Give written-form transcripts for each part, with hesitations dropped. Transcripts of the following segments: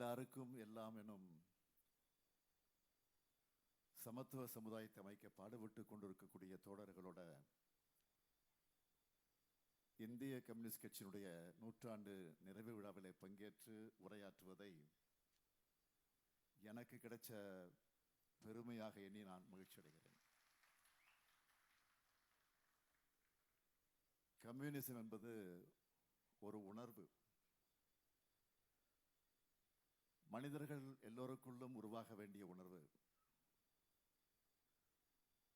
எல்லாருக்கும் எல்லாம் எனும் சமத்துவ சமுதாயத்தை அமைக்க பாடுபட்டு கொண்டிருக்கக்கூடிய தோழர்களோட இந்திய கம்யூனிஸ்ட் கட்சியினுடைய 100 நிறைவு விழாவிலே பங்கேற்று உரையாற்றுவதை எனக்கு கிடைச்ச பெருமையாக எண்ணி நான் மகிழ்ச்சி அடைகிறேன். கம்யூனிசம் என்பது ஒரு உணர்வு. மனிதர்கள் எல்லோருக்குள்ளும் உருவாக வேண்டிய உணர்வு.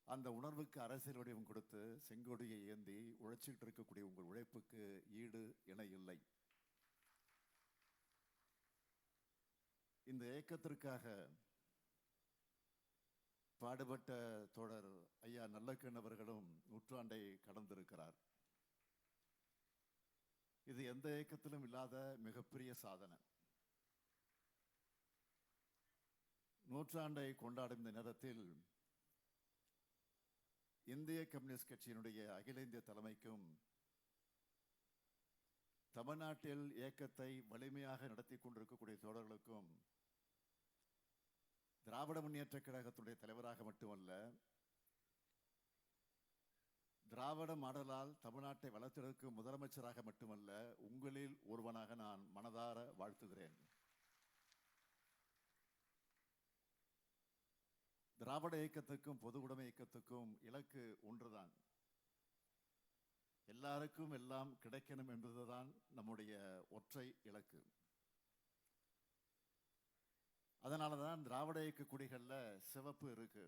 அந்த உணர்வுக்கு அரசியல் வடிவம் கொடுத்து செங்கோடியை ஏந்தி உழைச்சிட்டு இருக்கக்கூடிய உங்கள் உழைப்புக்கு ஈடு இணை இல்லை. இந்த இயக்கத்திற்காக பாடுபட்ட தோழர் ஐயா நல்லக்கண் அவர்களும் 100 கடந்திருக்கிறார். இது எந்த இயக்கத்திலும் இல்லாத மிகப்பெரிய சாதனை. 100 கொண்டாடும் இந்த நேரத்தில் இந்திய கம்யூனிஸ்ட் கட்சியினுடைய அகில இந்திய தலைமைக்கும் தமிழ்நாட்டில் இயக்கத்தை வலிமையாக நடத்தி கொண்டிருக்கக்கூடிய தோழர்களுக்கும் திராவிட முன்னேற்ற கழகத்துடைய தலைவராக மட்டுமல்ல, திராவிட மாடலால் தமிழ்நாட்டை வளர்த்தெடுக்கும் முதலமைச்சராக மட்டுமல்ல, உங்களில் ஒருவனாக நான் மனதார வாழ்த்துகிறேன். திராவிட இயக்கத்துக்கும் பொது உடைமை இயக்கத்துக்கும் இலக்கு ஒன்றுதான். எல்லாருக்கும் எல்லாம் கிடைக்கணும் என்பதுதான் நம்முடைய ஒற்றை இலக்கு. அதனாலதான் திராவிட இயக்க கொடிகளில் சிவப்பு இருக்கு.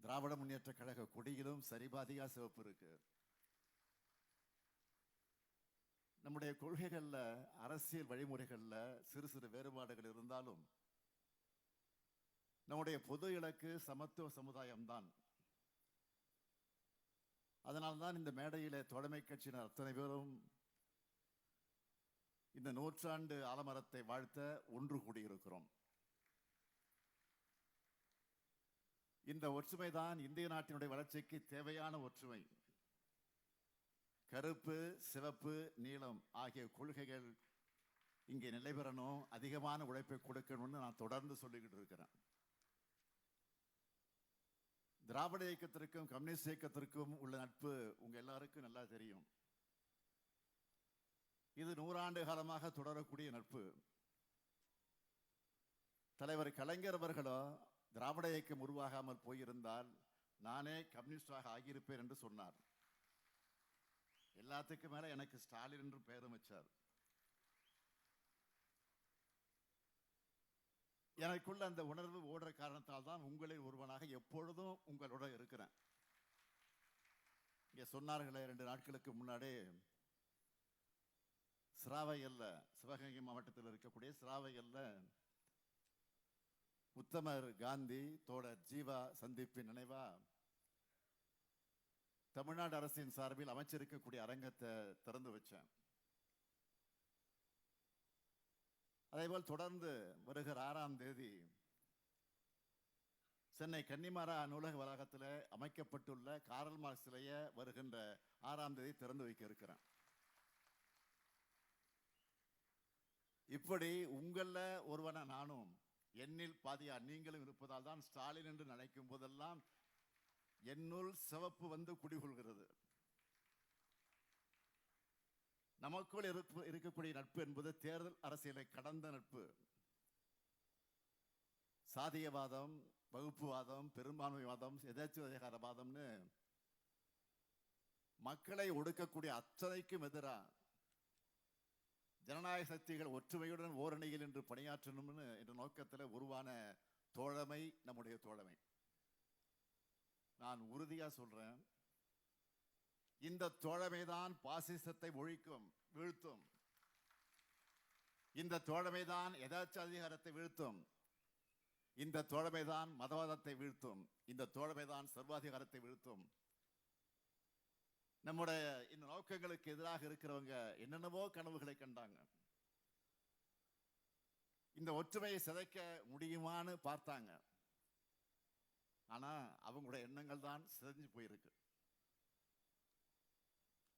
திராவிட முன்னேற்ற கழக கொடியிலும் சரிபாதியா சிவப்பு இருக்கு. நம்முடைய கொள்கைகளில் அரசியல் வழிமுறைகளில் சிறு சிறு வேறுபாடுகள் இருந்தாலும் நம்முடைய பொது இலக்கு சமத்துவ சமுதாயம்தான். அதனால்தான் இந்த மேடையிலே தோழமை கட்சியினர் அத்தனை பேரும் இந்த 100 ஆலமரத்தை வாழ்த்த ஒன்று கூடியிருக்கிறோம். இந்த ஒற்றுமைதான் இந்திய நாட்டினுடைய வளர்ச்சிக்கு தேவையான ஒற்றுமை. கருப்பு, சிவப்பு, நீலம் ஆகிய கொள்கைகள் இங்கே நிலை பெறணும், அதிகமான உழைப்பை கொடுக்கணும்னு நான் தொடர்ந்து சொல்லிக்கிட்டு இருக்கிறேன். திராவிட இயக்கத்திற்கும் கம்யூனிஸ்ட் இயக்கத்திற்கும் உள்ள நட்பு உங்க எல்லாருக்கும் நல்லா தெரியும். இது 100 காலமாக தொடரக்கூடிய நட்பு. தலைவர் கலைஞர் அவர்களோ திராவிட இயக்கம் உருவாகாமல் போயிருந்தால் நானே கம்யூனிஸ்டாக ஆகியிருப்பேன் என்று சொன்னார். எல்லாத்துக்கும் மேல எனக்கு ஸ்டாலின் என்று பெயரும் வச்சார். எனக்குள்ள அந்த உணர்வு ஓடுற காரணத்தால் தான் உங்களில் ஒருவனாக எப்பொழுதும் உங்களோட இருக்கிறேன். இங்கே சொன்னார்களே 2 நாட்களுக்கு முன்னாடி சிராவையல்ல, சிவகங்கை மாவட்டத்தில் இருக்கக்கூடிய சிராவையல்ல உத்தமர் காந்தி தோழர் ஜீவா சந்திப்பின் நினைவா தமிழ்நாடு அரசின் சார்பில் அமைச்சிருக்கக்கூடிய அரங்கத்தை திறந்து வச்சேன். அதேபோல் தொடர்ந்து வருகிற 6ஆம் தேதி சென்னை கன்னிமாரா நூலக வளாகத்தில் அமைக்கப்பட்டுள்ள காரல் மார்க்ஸ் சிலையை வருகின்ற 6ஆம் தேதி திறந்து வைக்க இருக்கிறேன். இப்படி உங்கள ஒருவன நானும், என்னில் பாதியா நீங்களும் இருப்பதால் தான் ஸ்டாலின் என்று நினைக்கும் போதெல்லாம் என்னுள் சிவப்பு வந்து குடிகொள்கிறது. நமக்குள் இருக்கக்கூடிய நட்பு என்பது தேர்தல் அரசியலை கடந்த நட்பு. சாதியவாதம், வகுப்புவாதம், பெரும்பான்மைவாதம், எதேச்சதிகாரவாதம்னு மக்களை ஒடுக்கக்கூடிய அத்தனைக்கும் எதிராக ஜனநாயக சக்திகள் ஒற்றுமையுடன் ஓரணியில் என்று பணியாற்றணும்னு என்ற நோக்கத்தில் உருவான தோழமை நம்முடைய தோழமை. நான் உறுதியா சொல்றேன், இந்த தோழமைதான் பாசிசத்தை ஒழிக்கும், வீழ்த்தும். இந்த தோழமைதான் எதாச்சாதிகாரத்தை வீழ்த்தும். இந்த தோழமைதான் மதவாதத்தை வீழ்த்தும். இந்த தோழமைதான் சர்வாதிகாரத்தை வீழ்த்தும். நம்முடைய இந்த நோக்கங்களுக்கு எதிராக இருக்கிறவங்க என்னென்னவோ கனவுகளை கண்டாங்க. இந்த ஒற்றுமையை சிதைக்க முடியுமான்னு பார்த்தாங்க. ஆனா அவங்களுடைய எண்ணங்கள் தான் சிதைஞ்சு போயிருக்கு.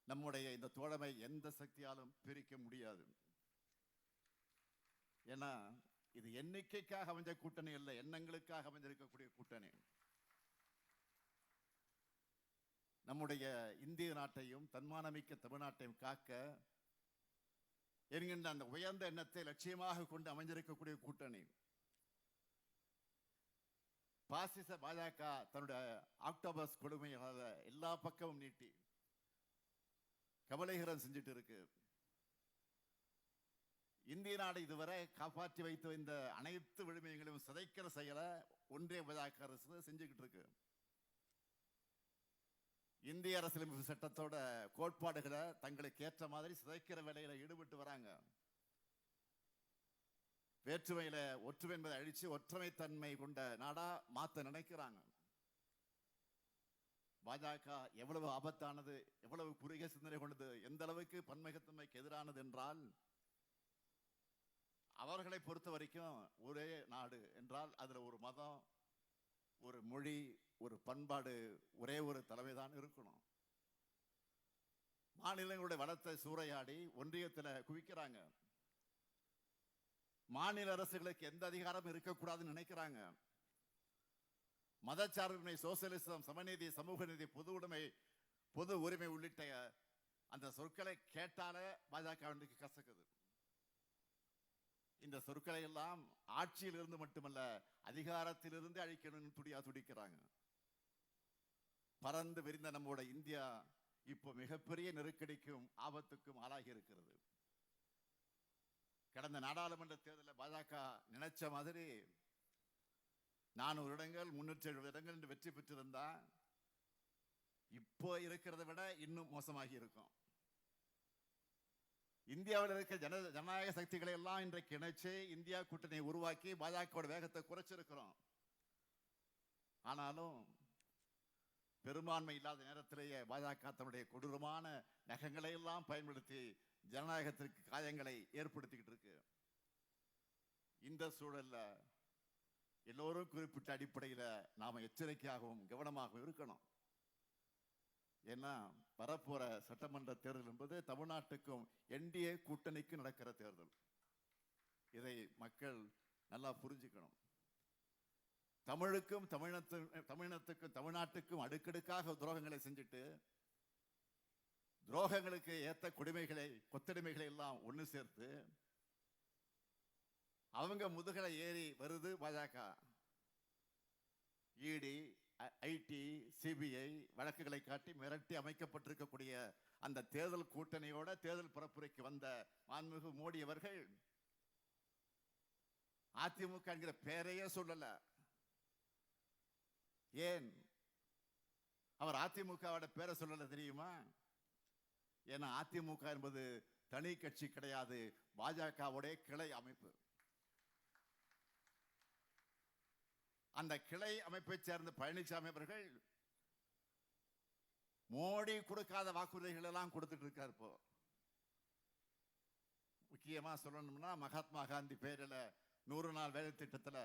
நம்முடைய இந்த தோழமை எந்த சக்தியாலும் பிரிக்க முடியாது. ஏன்னா இது எண்ணிக்கைக்காக அமைஞ்ச கூட்டணி இல்லை, எண்ணங்களுக்காக அமைஞ்சிருக்கக்கூடிய கூட்டணி. நம்முடைய இந்திய நாட்டையும் தன்மானமிக்க தமிழ்நாட்டையும் காக்க என்கின்ற அந்த உயர்ந்த எண்ணத்தை லட்சியமாக கொண்டு அமைஞ்சிருக்கக்கூடிய கூட்டணி. பாசிச பாஜக தன்னுடைய ஆக்டோபஸ் கொடுமையாக எல்லா பக்கமும் நீட்டி கபலீகரம் செஞ்சுட்டு இருக்கு. இந்திய நாடு இதுவரை காப்பாற்றி வைத்த இந்த அனைத்து விழுமியங்களையும் சிதைக்கிற செயலை ஒன்றிய பாஜக அரசு செஞ்சுக்கிட்டு இருக்கு. இந்திய அரசியலமைப்பு சட்டத்தோட கோட்பாடுகளை தங்களுக்கு ஏற்ற மாதிரி சிதைக்கிற வேலையில ஈடுபட்டு வராங்க. வேற்றுமையில ஒற்றுமை என்பதை அழிச்சு ஒற்றுமைத்தன்மை கொண்ட நாடா மாத்த நினைக்கிறாங்க. பாஜக எவ்வளவு ஆபத்தானது, எவ்வளவு குறுகிய சிந்தனை கொண்டது, எந்த அளவுக்கு பன்முகத்தன்மைக்கு எதிரானது என்றால், அவர்களை பொறுத்த வரைக்கும் ஒரே நாடு என்றால் அதுல ஒரு மதம், ஒரு மொழி, ஒரு பண்பாடு, ஒரே ஒரு தலைமைதான் இருக்கணும். மாநிலங்களுடைய வளத்தை சூறையாடி ஒன்றியத்தில் குவிக்கிறாங்க. மாநில அரசுகளுக்கு எந்த அதிகாரம் இருக்கக்கூடாதுன்னு நினைக்கிறாங்க. மதச்சார்பின்மை, சோசியலிசம், சமநீதி, சமூக நீதி, பொது உடைமை, பொது உரிமை உள்ளிட்ட அந்த சொற்களை கேட்டாலே பாஜக கசக்குது. இந்த சொற்களை எல்லாம் ஆட்சியில் இருந்து மட்டுமல்ல அதிகாரத்திலிருந்து அழிக்கணும்னு துடிக்கிறாங்க. பறந்து விரிந்த நம்மோட இந்தியா இப்போ மிகப்பெரிய நெருக்கடிக்கும் ஆபத்துக்கும் ஆளாகி இருக்கிறது. கடந்த நாடாளுமன்ற தேர்தலில் பாஜக நினைச்ச மாதிரி 400 இடங்கள் 370 இடங்கள் என்று வெற்றி பெற்றிருந்தா இப்போ இருக்கிறத விட இன்னும் மோசமாகி இருக்கும். இந்தியாவில் இருக்க ஜனநாயக சக்திகளை எல்லாம் இன்றைக்கு இணைச்சு இந்தியா கூட்டணியை உருவாக்கி பாஜக வேகத்தை குறைச்சிருக்கிறோம். ஆனாலும் பெரும்பான்மை இல்லாத நேரத்திலேயே பாஜக தன்னுடைய கொடூரமான நகங்களை எல்லாம் பயன்படுத்தி ஜனநாயகத்திற்கு காயங்களை ஏற்படுத்திக்கிட்டு இருக்கு. இந்த சூழல்ல எல்லோரும் குறிப்பிட்ட அடிப்படையில் நாம எச்சரிக்கையாகவும் கவனமாகவும் இருக்கணும். ஏன்னா வரப்போற சட்டமன்ற தேர்தல் என்பது தமிழ்நாட்டுக்கும் என்டிஏ கூட்டணிக்கு நடக்கிற தேர்தல். இதை மக்கள் நல்லா புரிஞ்சுக்கணும். தமிழுக்கும் தமிழினத்துக்கும் தமிழ்நாட்டுக்கும் அடுக்கடுக்காக துரோகங்களை செஞ்சுட்டு துரோகங்களுக்கு ஏத்த கொடுமைகளை கொத்தடிமைகளை எல்லாம் ஒண்ணு சேர்த்து அவங்க முதுகலை ஏறி வருது பாஜக. இடி, ஐடி, சிபிஐ வழக்குகளை காட்டி மிரட்டி அமைக்கப்பட்டிருக்கக்கூடிய அந்த தேர்தல் கூட்டணியோட தேர்தல் பரப்புரைக்கு வந்த மாண்புமிகு மோடி அவர்கள் அதிமுக என்கிற பெயரையே சொல்லல. ஏன் அவர் அதிமுகவோட பேரை சொல்லல தெரியுமா? ஏன்னா அதிமுக என்பது தனி கட்சி கிடையாது, பாஜகவுடைய கிளை அமைப்பு. அந்த கிளை அமைப்பை சேர்ந்த பழனிசாமி அவர்கள் மோடி கொடுக்காத வாக்குறுதிகள் எல்லாம் கொடுத்துட்டு இருக்காரு. இப்போ முக்கியமா சொல்லணும்னா மகாத்மா காந்தி பேரில் 100 நாள் வேலை திட்டத்துல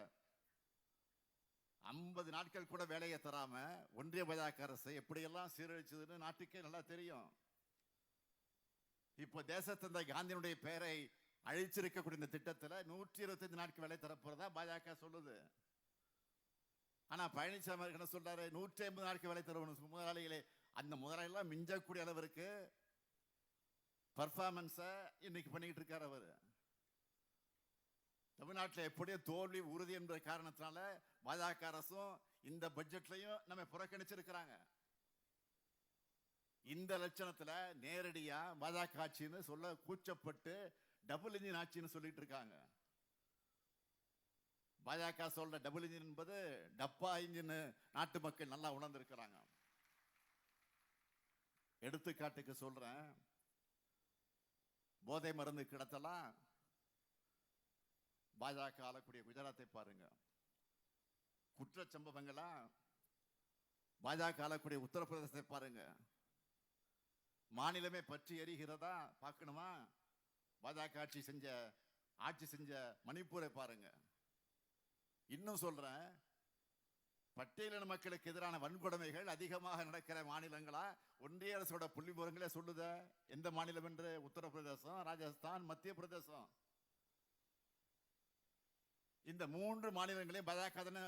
50 நாட்கள் கூட வேலையை தராம ஒன்றிய பாஜக அரசு எப்படியெல்லாம் சீரழிச்சதுன்னு நாட்டுக்கே நல்லா தெரியும். இப்போ தேசத்தந்தை காந்தியினுடைய பெயரை அழிச்சிருக்கக்கூடிய இந்த திட்டத்தில் 125 நாட்கள் வேலை தரப்போறதா பாஜக சொல்லுது. ஆனா பழனிசாமி என்ன சொல்றாரு? 150 நாட்கள் வேலை தரணும் முதலாளிகளே. அந்த முதலாளிலாம் மிஞ்சக்கூடிய அளவிற்கு பர்ஃபார்மன்ஸ இன்னைக்கு பண்ணிக்கிட்டு இருக்காரு அவர். தமிழ்நாட்டில் எப்படியோ தோல்வி உறுதி என்ற காரணத்தினால பாஜக அரசும் இந்த பட்ஜெட்லையும் நம்ம புறக்கணிச்சிருக்கிறாங்க. இந்த லட்சணத்துல நேரடியா பாஜக ஆட்சின்னு சொல்ல கூச்சப்பட்டு டபுள் இன்ஜின் ஆட்சின்னு சொல்லிட்டு இருக்காங்க. பாஜக சொல்ற டபுள் இன்ஜின் என்பது டப்பா இன்ஜின் நாட்டு மக்கள் நல்லா உணர்ந்திருக்கிறாங்க. எடுத்துக்காட்டுக்கு சொல்றேன், போதை மருந்து கிடத்தலாம் பாஜக ஆளக்கூடிய குஜராத்தை பாருங்க. குற்ற சம்பவங்களா பாஜக ஆளக்கூடிய உத்தரப்பிரதேசத்தை பாருங்க. மாநிலமே பற்றி எரிகிறதா பார்க்கணுமா? பாஜக ஆட்சி செஞ்ச மணிப்பூரை பாருங்க. இன்னும் சொல்றேன், பட்டியலின மக்களுக்கு எதிரான வன்கொடுமைகள் அதிகமாக நடக்கிற மாநிலங்களா ஒன்றிய அரசோட புள்ளி விவரங்களே சொல்லுத. எந்த மாநிலம் என்று? உத்தரப்பிரதேசம், ராஜஸ்தான், மத்திய பிரதேசம். இந்த 3 மாநிலங்களையும் பாஜக தானே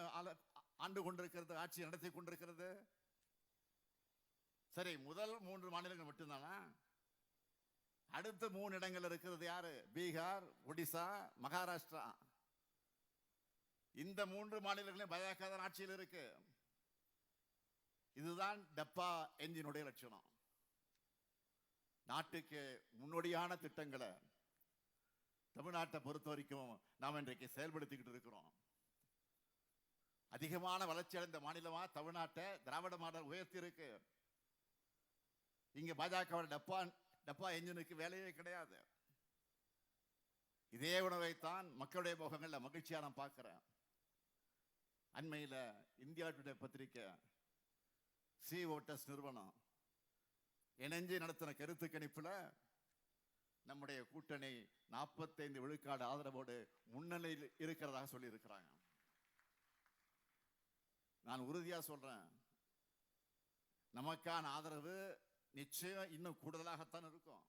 ஆண்டு கொண்டிருக்கிறது, ஆட்சி நடத்தி கொண்டிருக்கிறது. சரி, முதல் 3 மாநிலங்கள் மட்டும்தானா? அடுத்த 3 இடங்கள் இருக்கிறது யாரு? பீகார், ஒடிசா, மகாராஷ்டிரா. இந்த 3 மாநிலங்களையும் பாஜக தான் ஆட்சியில் இருக்கு. இதுதான் டப்பா என்ஜினுடைய லட்சணம். நாட்டுக்கு முன்னோடியான திட்டங்களை தமிழ்நாட்டை பொறுத்த வரைக்கும் நாம் இன்றைக்கு செயல்படுத்திக்கிட்டு இருக்கிறோம். அதிகமான வளர்ச்சி அடைந்த மாநிலமா தமிழ்நாட்டை திராவிட மாடல் உயர்த்தி இருக்கு. இங்க பாஜக டப்பா என்ஜினுக்கு வேலையே கிடையாது. இதே உணவைத்தான் மக்களுடைய முகங்கள்ல மகிழ்ச்சியா நான் பார்க்கிறேன். அண்மையில இந்தியா டுடே பத்திரிகை சி ஓட்டர்ஸ் நிறுவனம் இணைஞ்சு நடத்தின கருத்து கணிப்புல நம்முடைய கூட்டணி 45 விழுக்காடு ஆதரவோடு முன்னணியில் இருக்கிறதாக சொல்லி இருக்கிறாங்க. நான் உறுதியா சொல்றேன், நமக்கான ஆதரவு நிச்சயம் இன்னும் கூடுதலாகத்தான் இருக்கும்.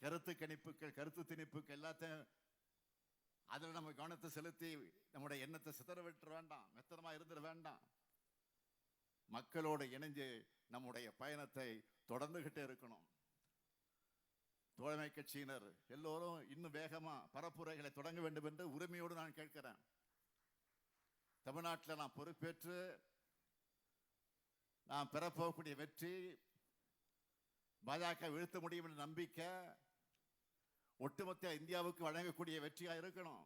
கருத்து கணிப்புகள், கருத்து திணிப்புகள் எல்லாத்தையும் அதில் நம்ம கவனத்தை செலுத்தி நம்முடைய எண்ணத்தை சிதற விட்டுற வேண்டாம், மெத்தனமா இருந்துட வேண்டாம். மக்களோடு இணைஞ்சு நம்முடைய பயணத்தை தொடர்ந்துகிட்டே இருக்கணும். தோழமை கட்சியினர் எல்லோரும் இன்னும் வேகமா பரப்புரைகளை தொடங்க வேண்டும் என்று உரிமையோடு நான் கேட்கிறேன். தமிழ்நாட்டில் நான் பொறுப்பேற்று நான் பெறப்போகக்கூடிய வெற்றி பாஜக வீழ்த்த முடியும் என்ற நம்பிக்கை ஒட்டுமொத்த இந்தியாவுக்கு வழங்கக்கூடிய வெற்றியா இருக்கணும்.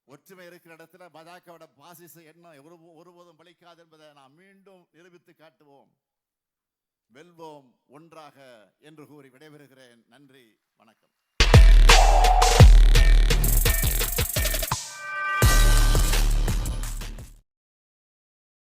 ஒற்றுமை இருக்கிற இடத்துல பாஜகவோட பாசிச எண்ணம் ஒருபோதும் பலிக்காது என்பதை நாம் மீண்டும் நிரூபித்து காட்டுவோம். வெல்வோம் ஒன்றாக என்று கூறி விடைபெறுகிறேன். நன்றி, வணக்கம்.